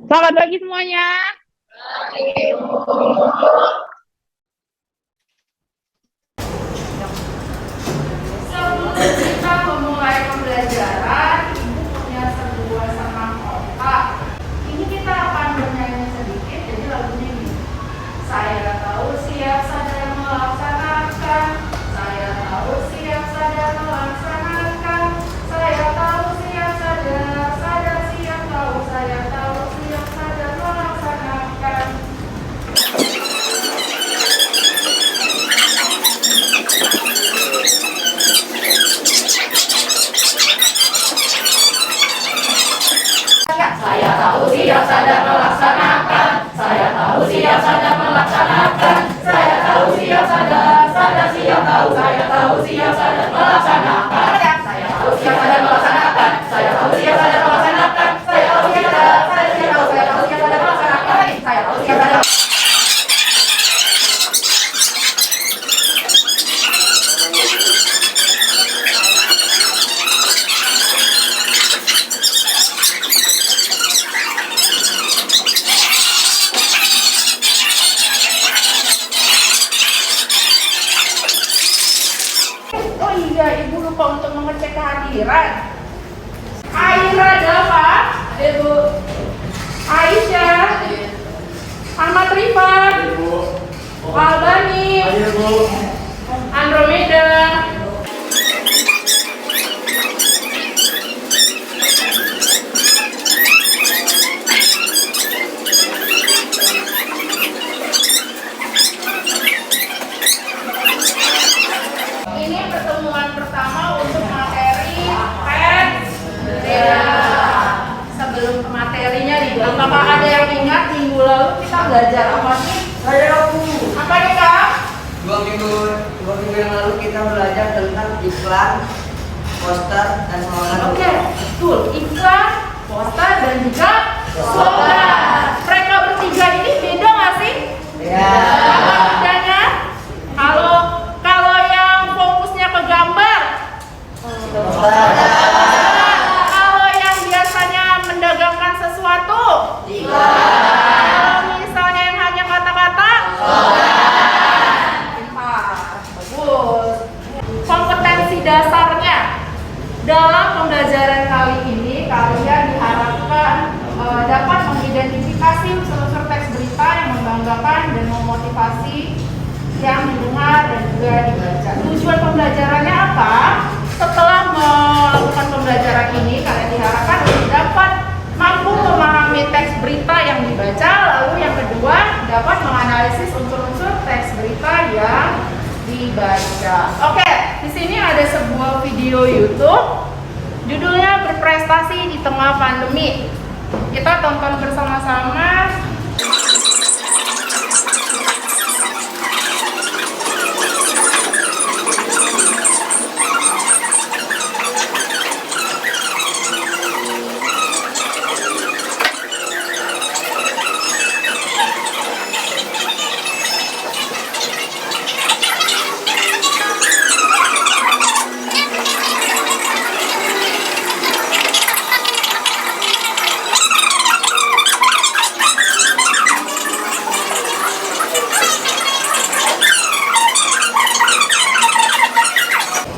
Selamat pagi semuanya. Sebelum kita memulai pembelajaran, Ibu punya sebuah senam otak. Ini kita akan bernyanyi sedikit, jadi lagunya ini. Saya tahu siap sadar melaksanakan. Saya tahu siap sadar melaksanakan. Saya tahu siap sadar, sadar siap tahu. Saya tahu siap sadar melaksanakan. Saya tahu siap sadar melaksanakan. Saya tahu siap sadar melaksanakan. Saya tahu siap sadar, sadar siap tahu. Saya tahu siap sadar melaksanakan. Saya tahu siap sadar melaksanakan. Saya tahu siap sadar melaksanakan. Saya tahu siap sadar, sadar siap tahu. Saya tahu siap sadar melaksanakan. Saya tahu siap sadar. Oh iya, Ibu lupa untuk mengecek kehadiran. Aira Dava, Ibu. Aisyah, Ahmad Rifat, Albani, Andromeda. Ini pertemuan pertama untuk materi PET. Sebelum ke materinya nih, apakah ada yang ingat minggu lalu kita belajar apa sih? Apa nih Kak? Dua minggu yang lalu kita belajar tentang iklan, poster, dan slogan. Oke, betul. Iklan, poster, dan juga slogan. Mereka bertiga ini beda nggak sih? Ya. Apa bedanya? Kalau yang fokusnya ke gambar, Poster. kalau yang biasanya mendagangkan sesuatu, kalau misalnya yang hanya kata-kata, pintar, bagus. Kompetensi dasarnya dalam pembelajaran kali ini, kalian diharapkan dapat mengidentifikasi unsur-unsur teks berita yang membanggakan dan memotivasi yang didengar dan juga dibaca. Tujuan pembelajarannya apa? Setelah melakukan pembelajaran ini, kalian diharapkan dapat mampu memahami teks berita yang dibaca, lalu yang kedua dapat menganalisis unsur-unsur teks berita yang dibaca. Oke, di sini ada sebuah video YouTube, judulnya Berprestasi di Tengah Pandemi. Kita tonton bersama-sama.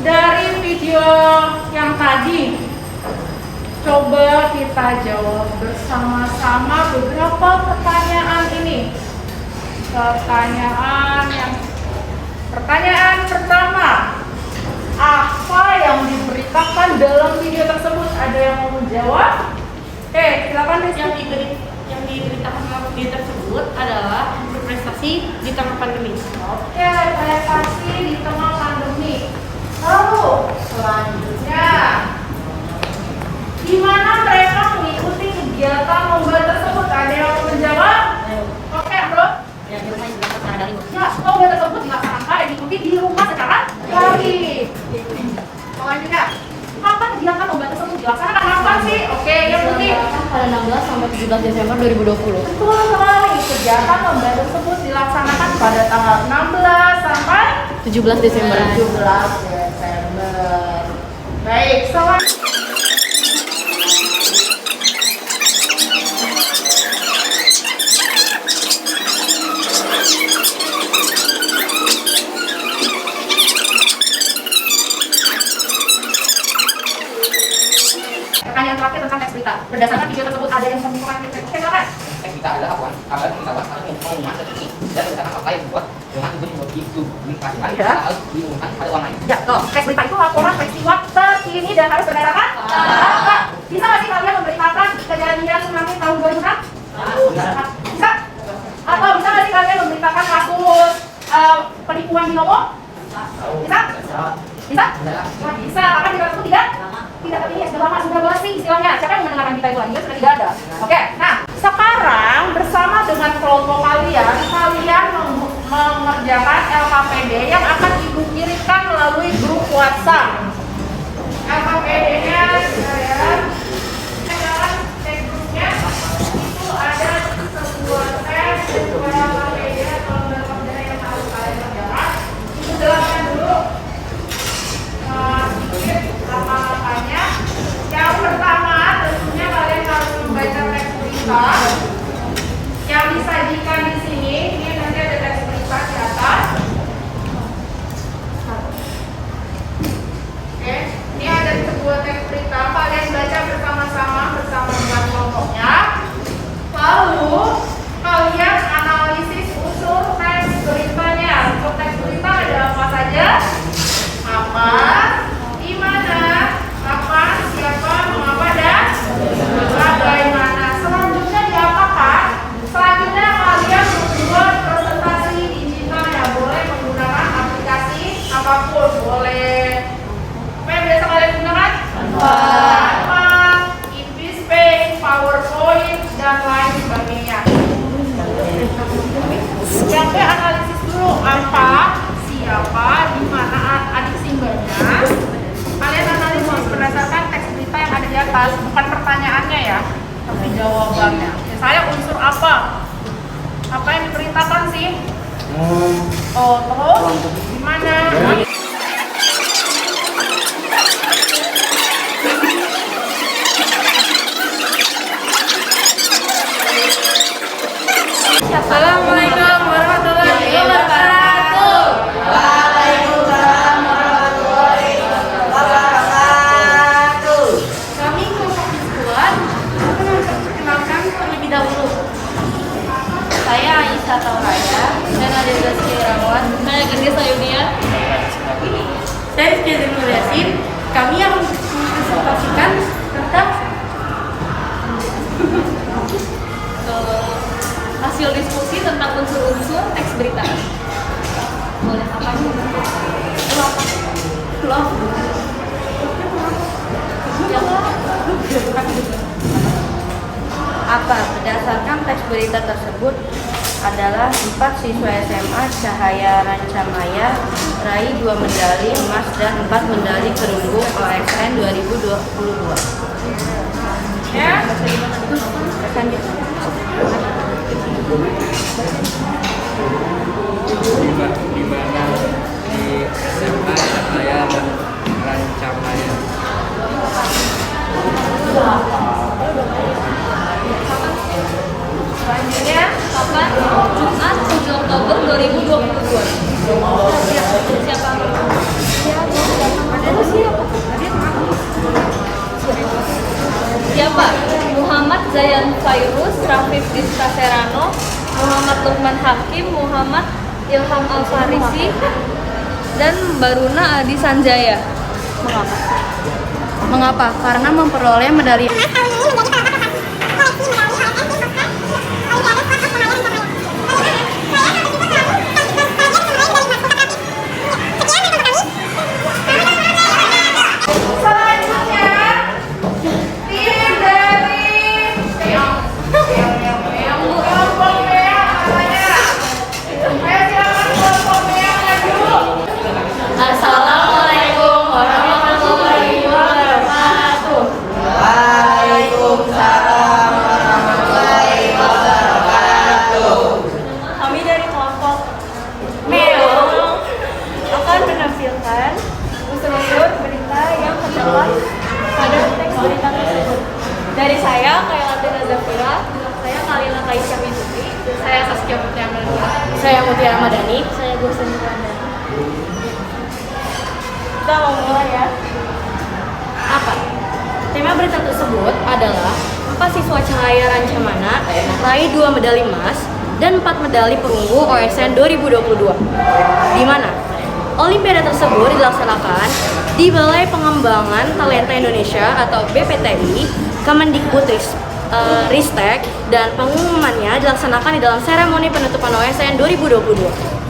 Dari video yang tadi, coba kita jawab bersama-sama beberapa pertanyaan ini. Pertanyaan pertama, apa yang diberitakan dalam video tersebut? Ada yang mau menjawab? Oke, silakan Rizky. Yang diberitakan dalam video tersebut adalah berprestasi di tengah pandemi. Oke, prestasi di tengah pandemi. Lalu selanjutnya, di mana mereka mengikuti kegiatan lomba tersebut? Ada yang mau menjawab? Oke, bro. Yang di rumah juga secara daring. Ya, lomba tersebut dilaksanakan dan diikuti di rumah secara daring. Selanjutnya, kapan kegiatan lomba tersebut dilaksanakan? Kapan sih? Oke, yang putih. Pada 16 sampai 17 Desember 2020. Betul sekali. Kegiatan lomba tersebut dilaksanakan pada tanggal 16 sampai 17 Desember. 17 Desember. Baik, selanjutnya. Pertanyaan terakhir tentang teks berita. Berdasarkan video tersebut ada yang menyimpulkan titik. Oke, silakan. Teks berita adalah apa? Kabar yang kita buat atau pengumuman terkini dan berdasarkan apa yang dibuat dengan tujuan dipublikasikan harus diumumkan pada orang lain. Ya, toh. Teks berita itu laporan peristiwa terkini dan harus berdasarkan fakta. Bisa nggak sih kalian memberitakan kejadian tsunami tahun 2006? Bisa? Atau bisa nggak sih kalian memberitakan kasus penipuan di Lombok? Bisa? Bisa? Nggak bisa, karena di tersebut tidak? Tidak, tapi ya sudah lama, sudah basi istilahnya. Siapa yang mendengarkan kita itu lagi? Sudah tidak ada. Oke, nah sekarang bersama dengan kelompok kalian, kalian mengerjakan LKPD yang akan ibu kirimkan melalui grup WhatsApp. LKPD-nya saya cek grupnya itu ada sebuah tes LKPD atau LKPD yang harus kalian kerjakan. Itu jelaskan dulu sedikit apa-apanya. Yang pertama tentunya kalian harus membaca teks berita yang disajikan di sini. Ini nanti ada teks berita di atas. Oke, ini ada sebuah teks berita. Kalian baca bersama-sama bersama dengan kelompoknya. Lalu kalian analisis unsur teks beritanya. Unsur teks berita ada apa saja? Apa, di mana, kapan, siapa, mengapa, dan bagaimana. Selanjutnya diapakan? Selanjutnya kalian membuat presentasi digital ya. Boleh menggunakan aplikasi apapun. Boleh apa yang biasa kalian gunakan? Canva, Invispace, PowerPoint, dan lain sebagainya. Siapa analisis dulu apa, siapa, di mana, adik simbanya. Kalian analisis berdasarkan teks berita yang ada di atas, bukan pertanyaannya ya, tapi jawabannya. Misalnya unsur apa? Apa yang diberitakan sih? Oh, terus di mana? Assalamualaikum warahmatullahi wabarakatuh. Waalaikumsalam warahmatullahi wabarakatuh. Kami kelompok Biskuat akan memperkenalkan terlebih dahulu. Saya Aisyah Tauraya dan ada Rizky Irawan. Saya Gendis Sayunia. Saya Rizky Nur Yasin. Kami akan mempresentasikan tentang hasil diskusi tentang unsur-unsur teks berita. Boleh apa? Belum. Apa? Berdasarkan teks berita tersebut adalah 4 siswa SMA Cahaya Rancamaya raih 2 medali emas dan 4 medali perunggu OSN 2022. Ya. di mana di SMA Cahaya dan Rancamaya. Selanjutnya, Kapan? Jumat 7 Oktober 2022. Siapa? Siapa? Muhammad Zayan Fairuz, Rafif Dista Serano, Muhammad Lukman Hakim, Muhammad Ilham Al-Farisi, dan Baruna Adi Sanjaya. Mengapa? Mengapa? Karena memperoleh medali. selanjutnya tim dari kelompok merah namanya. Ayo silakan kelompok merah maju. Assalamualaikum warahmatullahi wabarakatuh. Waalaikumsalam warahmatullahi wabarakatuh. Kami dari kelompok Meo akan menampilkan unsur-unsur berita yang terdapat pada teks berita tersebut. Dari saya, Kailatina Zafira, saya Kalila Kaisya Mizutri, saya Saskia Putri Amelia, saya Mutiara Madani, saya Gusin Randa. Kita mau mulai ya. Apa? Tema berita tersebut tersebut adalah 4 siswa Cahaya Rancamana raih 2 medali emas dan 4 medali perunggu OSN 2022. Di mana Olimpiade tersebut dilaksanakan di Balai Pengembangan Talenta Indonesia atau BPTI, Kemendikbudristek, dan pengumumannya dilaksanakan di dalam seremoni penutupan OSN 2022.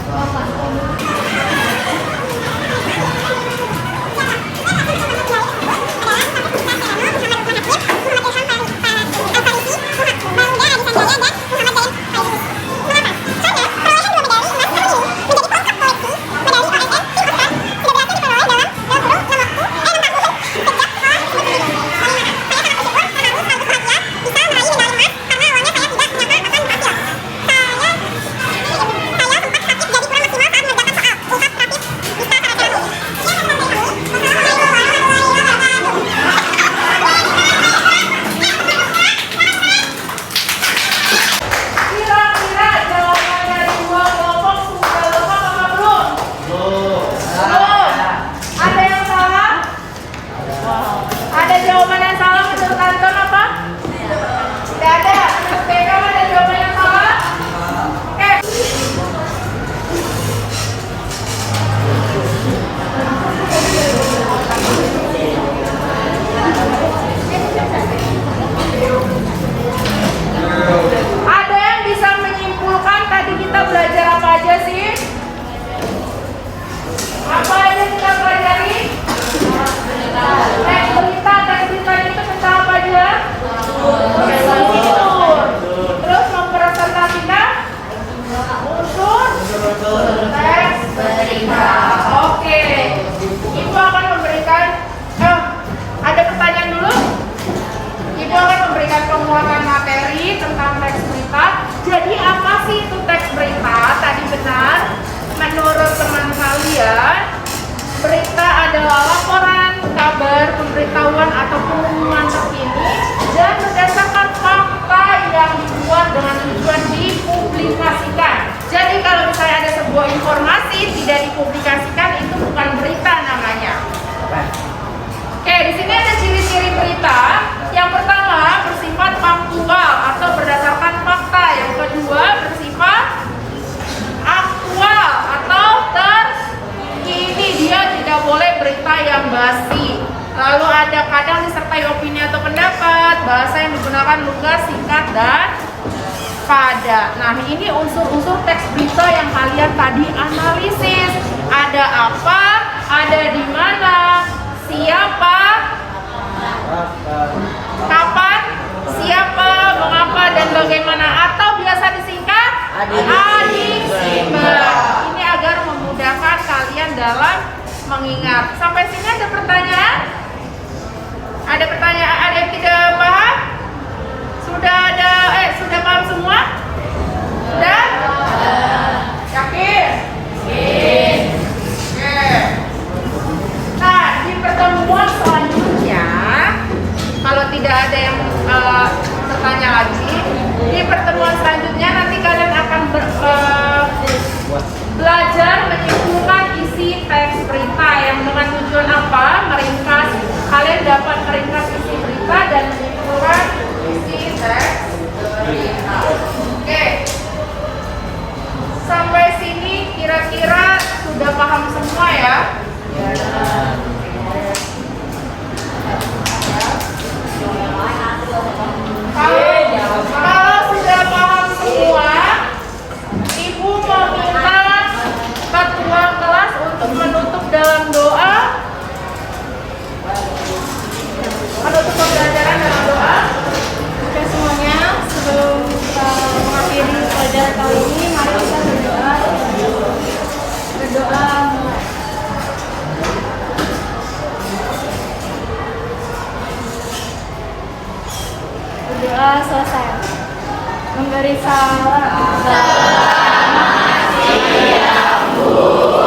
Penguatan materi tentang teks berita. Jadi apa sih itu teks berita? Tadi benar, menurut teman kalian, berita adalah laporan, kabar, pemberitahuan atau pengumuman terkini dan berdasarkan fakta yang dibuat dengan tujuan dipublikasikan. Jadi kalau misalnya ada sebuah informasi tidak dipublikasikan, itu bukan berita namanya. Oke, di sini ada ciri-ciri berita. Yang pertama bersifat faktual atau berdasarkan fakta. Yang kedua bersifat aktual atau terkini. Dia tidak boleh berita yang basi. Lalu ada kadang disertai opini atau pendapat. Bahasa yang digunakan lugas, singkat, dan padat. Nah, ini unsur-unsur teks berita yang kalian tadi analisis. Ada apa? Ada di mana? Siapa? Kapan? Siapa? Mengapa? Dan bagaimana? Atau biasa disingkat adisimbang. Ini agar memudahkan kalian dalam mengingat. Sampai sini ada pertanyaan? Ada pertanyaan? Ada yang tidak paham? Sudah paham semua? Sudah? Yakin? Oke. Nah, di pertemuan selanjutnya, kalau tidak ada yang bertanya lagi, di pertemuan selanjutnya nanti kalian akan belajar menyimpulkan isi teks berita yang dengan tujuan apa? Meringkas. Kalian dapat meringkas isi berita dan menyimpulkan isi teks berita. Oke. Sampai sini kira-kira sudah paham semua ya? Kalau sudah paham semua, Ibu meminta ketua kelas untuk menutup dalam doa. Menutup pembelajaran dalam doa. Oke semuanya, sebelum kita mengakhiri pelajaran kali ini, mari kita berdoa. Berdoa selesai. Memberi salam. Selamat siang, Bu.